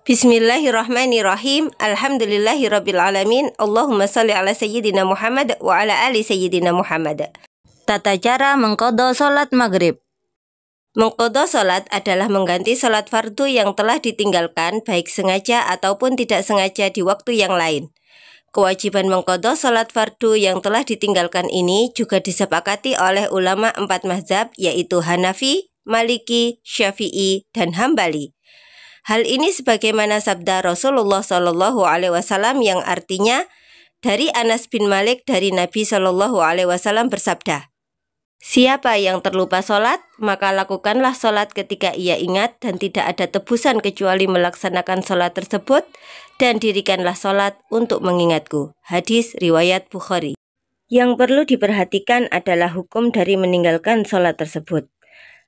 Bismillahirrahmanirrahim. Alhamdulillahirrabbilalamin. Allahumma salli ala sayyidina Muhammad wa ala ali sayyidina Muhammad. Tata cara mengqadha salat maghrib. Mengqadha salat adalah mengganti salat fardu yang telah ditinggalkan baik sengaja ataupun tidak sengaja di waktu yang lain. Kewajiban mengqadha salat fardu yang telah ditinggalkan ini juga disepakati oleh ulama 4 mazhab, yaitu Hanafi, Maliki, Syafi'i, dan Hambali. Hal ini sebagaimana sabda Rasulullah SAW yang artinya dari Anas bin Malik dari Nabi SAW bersabda, "Siapa yang terlupa sholat, maka lakukanlah sholat ketika ia ingat dan tidak ada tebusan kecuali melaksanakan sholat tersebut, dan dirikanlah sholat untuk mengingatku." Hadis riwayat Bukhari. Yang perlu diperhatikan adalah hukum dari meninggalkan sholat tersebut.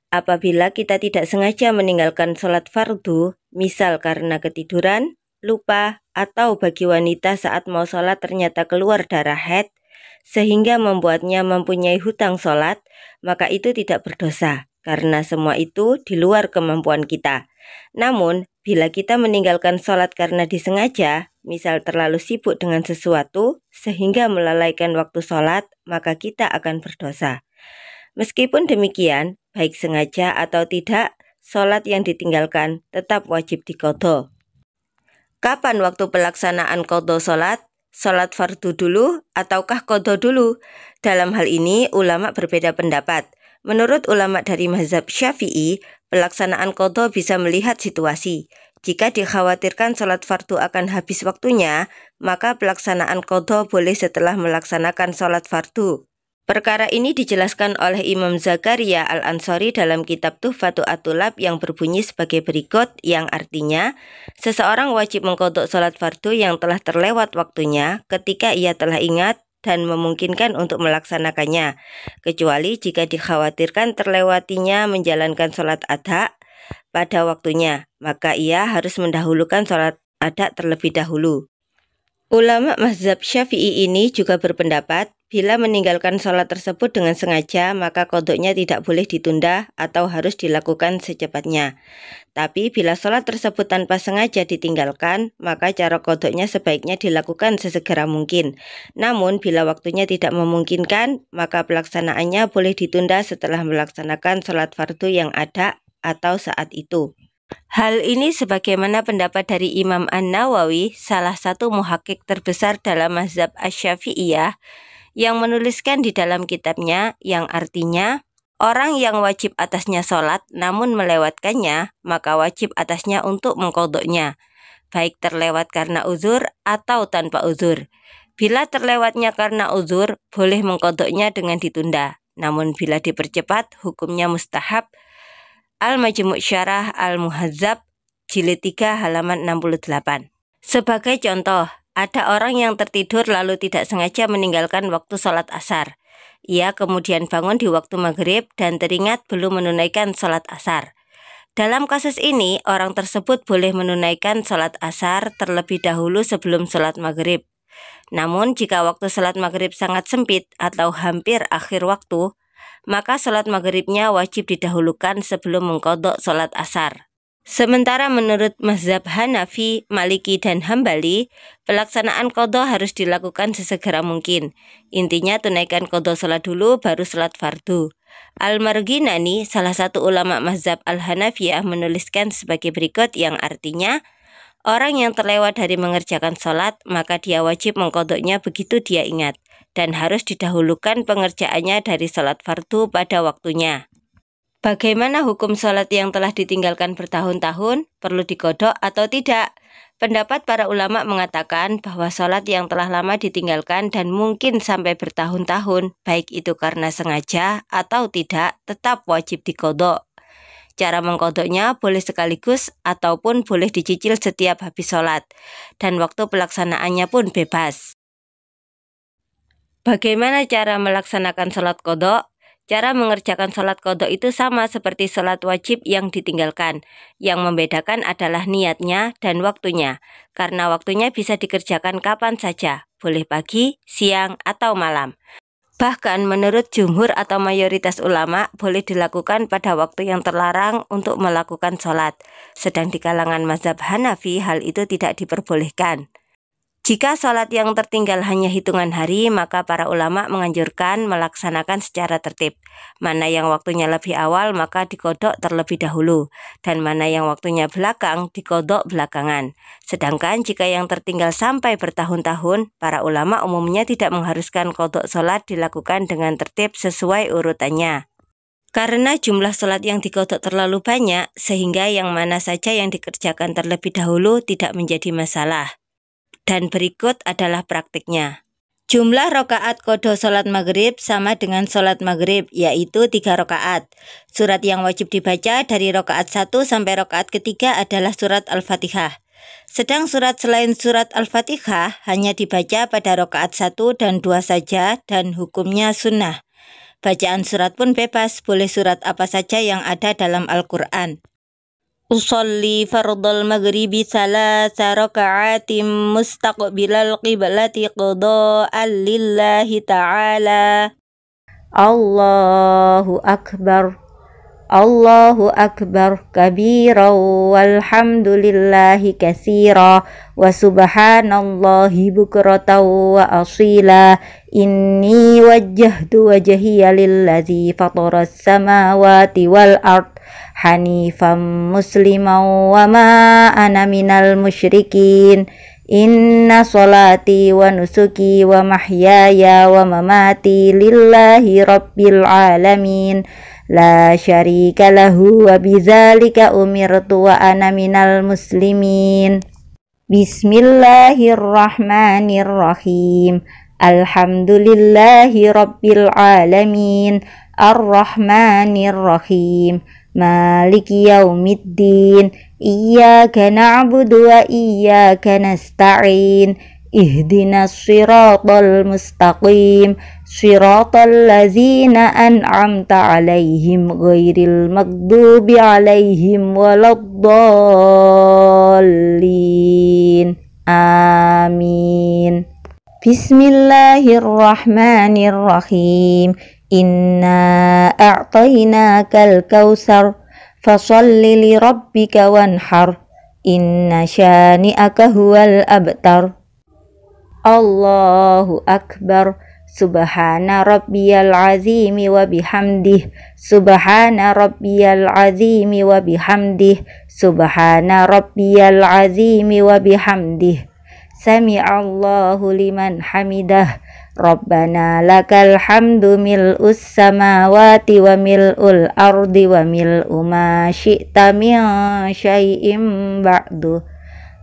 Apabila kita tidak sengaja meninggalkan sholat fardu, misal karena ketiduran, lupa, atau bagi wanita saat mau sholat ternyata keluar darah haid, sehingga membuatnya mempunyai hutang sholat, maka itu tidak berdosa, karena semua itu di luar kemampuan kita. Namun, bila kita meninggalkan sholat karena disengaja, misal terlalu sibuk dengan sesuatu, sehingga melalaikan waktu sholat, maka kita akan berdosa. Meskipun demikian, baik sengaja atau tidak, sholat yang ditinggalkan tetap wajib diqadha. Kapan waktu pelaksanaan qadha sholat? Sholat fardu dulu ataukah qadha dulu? Dalam hal ini ulama berbeda pendapat. Menurut ulama dari mazhab Syafi'i, pelaksanaan qadha bisa melihat situasi. Jika dikhawatirkan sholat fardu akan habis waktunya, maka pelaksanaan qadha boleh setelah melaksanakan sholat fardu. Perkara ini dijelaskan oleh Imam Zakaria Al-Ansari dalam kitab Tuhfatul Atulab yang berbunyi sebagai berikut, yang artinya, seseorang wajib mengqadha salat fardu yang telah terlewat waktunya ketika ia telah ingat dan memungkinkan untuk melaksanakannya, kecuali jika dikhawatirkan terlewatinya menjalankan salat adha pada waktunya, maka ia harus mendahulukan salat adha terlebih dahulu. Ulama mazhab Syafi'i ini juga berpendapat, bila meninggalkan sholat tersebut dengan sengaja, maka qadhanya tidak boleh ditunda atau harus dilakukan secepatnya. Tapi bila sholat tersebut tanpa sengaja ditinggalkan, maka cara qadhanya sebaiknya dilakukan sesegera mungkin. Namun bila waktunya tidak memungkinkan, maka pelaksanaannya boleh ditunda setelah melaksanakan sholat fardu yang ada atau saat itu. Hal ini sebagaimana pendapat dari Imam An-Nawawi, salah satu muhakkik terbesar dalam mazhab Asy-Syafi'iyah, yang menuliskan di dalam kitabnya, yang artinya, orang yang wajib atasnya sholat namun melewatkannya, maka wajib atasnya untuk mengqadhanya, baik terlewat karena uzur atau tanpa uzur. Bila terlewatnya karena uzur, boleh mengqadhanya dengan ditunda. Namun bila dipercepat, hukumnya mustahab. Al-Majmu' Syarah Al-Muhadzab jilid 3 halaman 68. Sebagai contoh, ada orang yang tertidur lalu tidak sengaja meninggalkan waktu sholat asar. Ia kemudian bangun di waktu maghrib dan teringat belum menunaikan sholat asar. Dalam kasus ini, orang tersebut boleh menunaikan sholat asar terlebih dahulu sebelum sholat maghrib. Namun jika waktu sholat maghrib sangat sempit atau hampir akhir waktu, maka sholat maghribnya wajib didahulukan sebelum mengqadha sholat asar. Sementara menurut mazhab Hanafi, Maliki, dan Hambali, pelaksanaan qadha harus dilakukan sesegera mungkin. Intinya tunaikan qadha sholat dulu baru sholat fardu. Al-Marghinani, salah satu ulama mazhab Al-Hanafiyah, menuliskan sebagai berikut, yang artinya, orang yang terlewat dari mengerjakan sholat, maka dia wajib mengqadhanya begitu dia ingat, dan harus didahulukan pengerjaannya dari sholat fardu pada waktunya. Bagaimana hukum sholat yang telah ditinggalkan bertahun-tahun? Perlu diqadha atau tidak? Pendapat para ulama mengatakan bahwa sholat yang telah lama ditinggalkan dan mungkin sampai bertahun-tahun, baik itu karena sengaja atau tidak, tetap wajib diqadha. Cara mengqadhanya boleh sekaligus ataupun boleh dicicil setiap habis sholat, dan waktu pelaksanaannya pun bebas. Bagaimana cara melaksanakan sholat qadha? Cara mengerjakan sholat qadha itu sama seperti sholat wajib yang ditinggalkan. Yang membedakan adalah niatnya dan waktunya. Karena waktunya bisa dikerjakan kapan saja, boleh pagi, siang, atau malam. Bahkan menurut jumhur atau mayoritas ulama boleh dilakukan pada waktu yang terlarang untuk melakukan sholat. Sedang di kalangan mazhab Hanafi hal itu tidak diperbolehkan. Jika sholat yang tertinggal hanya hitungan hari, maka para ulama menganjurkan melaksanakan secara tertib. Mana yang waktunya lebih awal maka dikodok terlebih dahulu, dan mana yang waktunya belakang dikodok belakangan. Sedangkan jika yang tertinggal sampai bertahun-tahun, para ulama umumnya tidak mengharuskan kodok sholat dilakukan dengan tertib sesuai urutannya. Karena jumlah sholat yang dikodok terlalu banyak, sehingga yang mana saja yang dikerjakan terlebih dahulu tidak menjadi masalah. Dan berikut adalah praktiknya. Jumlah rakaat qadha sholat maghrib sama dengan sholat maghrib, yaitu 3 rakaat. Surat yang wajib dibaca dari rakaat 1 sampai rakaat ketiga adalah surat Al-Fatihah. Sedang surat selain surat Al-Fatihah hanya dibaca pada rakaat 1 dan 2 saja dan hukumnya sunnah. Bacaan surat pun bebas, boleh surat apa saja yang ada dalam Al-Quran. Usolli fardal maghribi salasa raka'atim mustaqbilal qiblati qada'an lillahi ta'ala. Allahu akbar. Allahu akbar kabira walhamdulillahi katsira wa subhanallahi bukratan wa asila. Inni wajjahtu wajhiya lillazi fataras samawati wal ard hanifan musliman wa ma ana minal musyrikin. Inna sholati wa nusuki wa mahyaya wa mamati lillahi rabbil alamin. La syarika lahu wa bidzalika umirtu wa ana minal muslimin. Bismillahirrahmanirrahim. Alhamdulillahi rabbil alamin. Ar-Rahmanir-Rahim. Maliki yaumiddin. Iyyaka na'budu wa iyyaka nasta'in. Ihdinas siratal mustaqim. Siratal ladzina an'amta 'alaihim ghairil maghdubi 'alaihim waladdallin. Amin. Bismillahirrahmanirrahim. Inna a'tainakal kautsar fasholli li rabbika wanhar. Inna syani'aka huwal abtar. Allahu akbar. Subhana rabbiyal azimi wa bihamdih. Subhana rabbiyal azimi wa bihamdih. Subhana rabbiyal azimi wa bihamdih. Sami'allahu liman hamidah. Rabbana lakal hamdu mil'us samawati wa mil'ul ardi wa mil'u ma syi'ta min syai'im ba'du.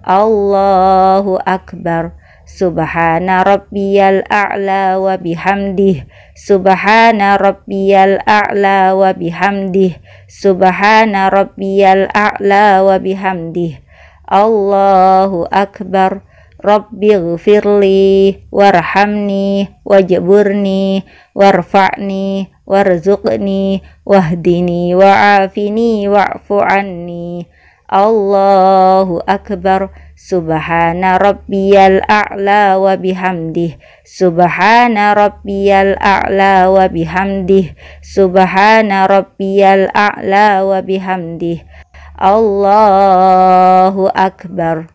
Allahu akbar. Subhana rabbiyal a'la wa bihamdih. Subhana rabbiyal a'la wa bihamdih. Subhana rabbiyal a'la wa bihamdih. Allahu akbar. Rabbighfirli warhamni wajburni warfa'ni warzuqni wahdini wa'afini wa'fu anni. Allahu akbar. Subhana rabbiyal a'la wa bihamdih. Subhana rabbiyal a'la wa bihamdih. Subhana rabbiyal a'la wa bihamdih. Allahu akbar.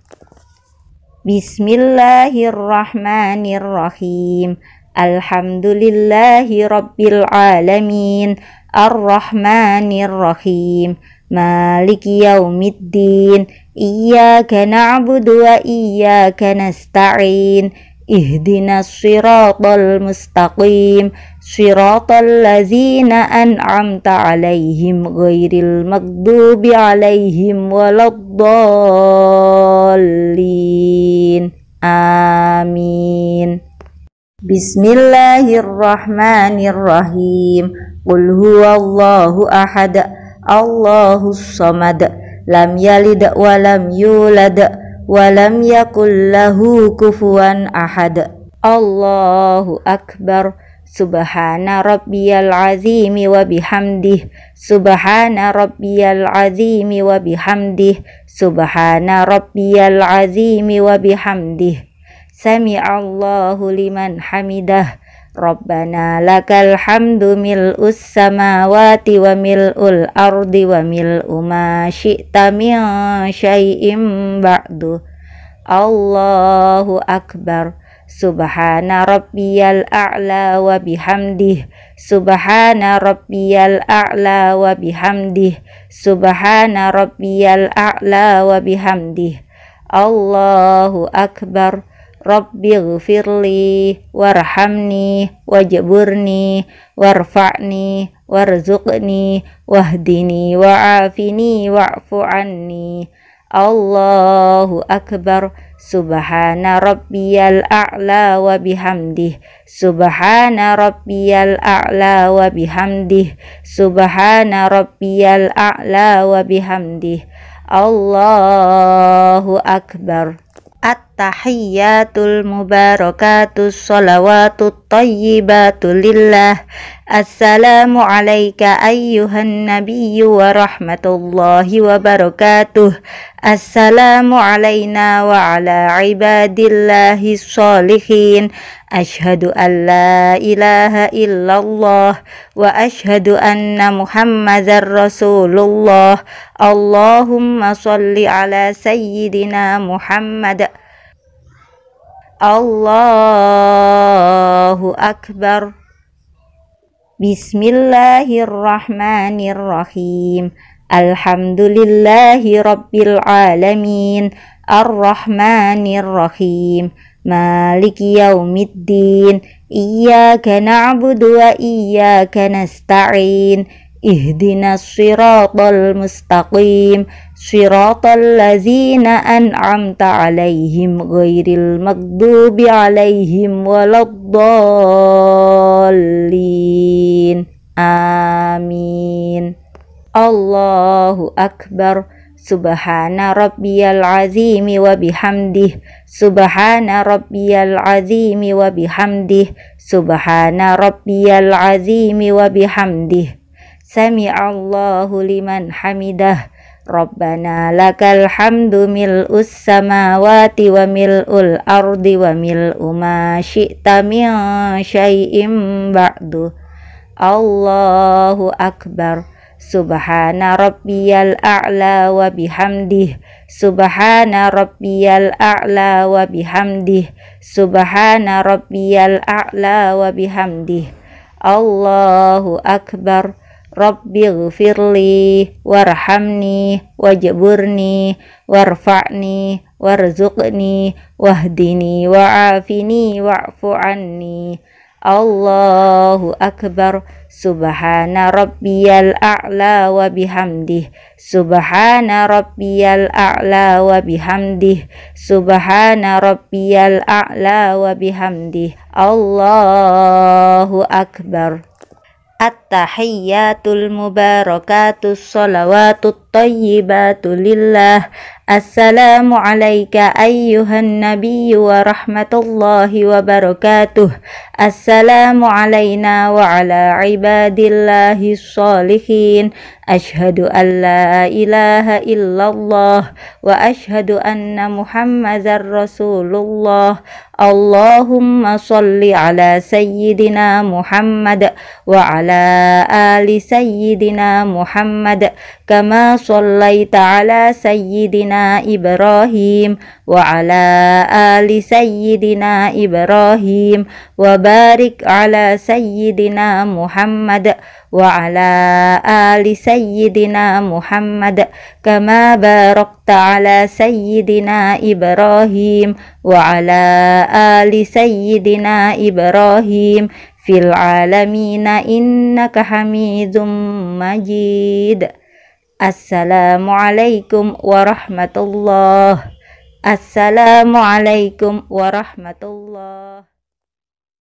Bismillahirrahmanirrahim. Alhamdulillahi rabbil alamin. Ar-Rahmanir-Rahim. Maliki yaumiddin. Iyyaka na'budu wa iyyaka nasta'in. Ihdinas siratal mustaqim. Siratal ladzina an'amta 'alaihim ghairil maghdubi 'alaihim waladdallin. Amin. Bismillahirrahmanirrahim. Qul huwallahu ahad. Allahus samad. Lam yalid wa lam yulad wa lam yakul lahu kufuwan ahad. Allahu akbar. Subhana rabbiyal azimi wa bihamdih. Subhana rabbiyal azimi wa bihamdih. Subhana rabbiyal azimi wa bihamdih. Sami'allahu liman hamidah. Rabbana lakal hamdu mil'us samawati wa mil'ul ardi wa mil'u ma syi'ta min syai'im ba'du. Allahu akbar. Subhana rabbiyal a'la wa bihamdih. Subhana rabbiyal a'la wa bihamdih. Subhana rabbiyal a'la wa bihamdih. Allahu akbar. Rabbighfirli warhamni wajburni warfa'ni warzuqni wahdini wa'afini wa'fu anni. Allahu akbar. Subhana rabbiyal a'la wa bihamdih. Subhana rabbiyal a'la wa bihamdih. Subhana rabbiyal a'la wa bihamdih. Allahu akbar. At-tahiyyatul mubarakatus sholawatut thayyibatu lillah. Assalamu alayka ayyuhan nabiyyu wa rahmatullahi wa barakatuh. Assalamu alayna wa ala ibadillahi sholihin. Ashhadu an la ilaha illallah wa ashhadu anna muhammadar rasulullah. Allahumma sholli ala sayyidina Muhammad. Allahu akbar. Bismillahirrahmanirrahim. Alhamdulillahi rabbil alamin. Ar-Rahmanirrahim. Maliki yaumiddin. Iyyaka na'budu wa iyyaka nasta'in. Ihdinas siratal mustaqim. Siratal ladzina an'amta 'alaihim ghairil maghdubi 'alaihim waladdallin. Amin. Allahu akbar. Subhana rabbiyal azimi wa bihamdih. Subhana rabbiyal azimi wa bihamdih. Subhana rabbiyal azimi wa bihamdih. Sami'allahu liman hamidah. Rabbana lakal hamdu mil'us samawati wa mil'ul ardi wa mil'u ma syi'ta min syai'im ba'du. Allahu akbar. Subhana rabbiyal a'la wa bihamdih. Subhana rabbiyal a'la wa bihamdih. Subhana rabbiyal a'la wa bihamdih. Allahu akbar. Rabbighfirli warhamni wajburni warfa'ni warzuqni wahdini wa'afini wa'fu anni. Allahu akbar. Subhana rabbiyal a'la wa bihamdih. Subhana rabbiyal a'la wa bihamdih. Subhana rabbiyal a'la wa bihamdih. Allahu akbar. At-tahiyyatul mubarakatus sholawatut thayyibatu lillah. Assalamu alayka ayyuhan nabiyyu wa rahmatullahi wa barakatuh. Assalamu alayna wa ala ibadillahi sholihin. Ashhadu an la ilaha illallah wa ashhadu anna muhammadar rasulullah. Allahumma sholli ala sayyidina Muhammad wa ala ali sayyidina Muhammad kama shollaita ala sayyidina Ibrahim wa ala ali sayyidina Ibrahim wa barik ala sayyidina Muhammad wa ala ali sayyidina Muhammad kama barakta ala sayyidina Ibrahim wa ala ali sayyidina Ibrahim fil alamina innaka hamidum majid. Assalamualaikum warahmatullahi. Assalamualaikum warahmatullahi.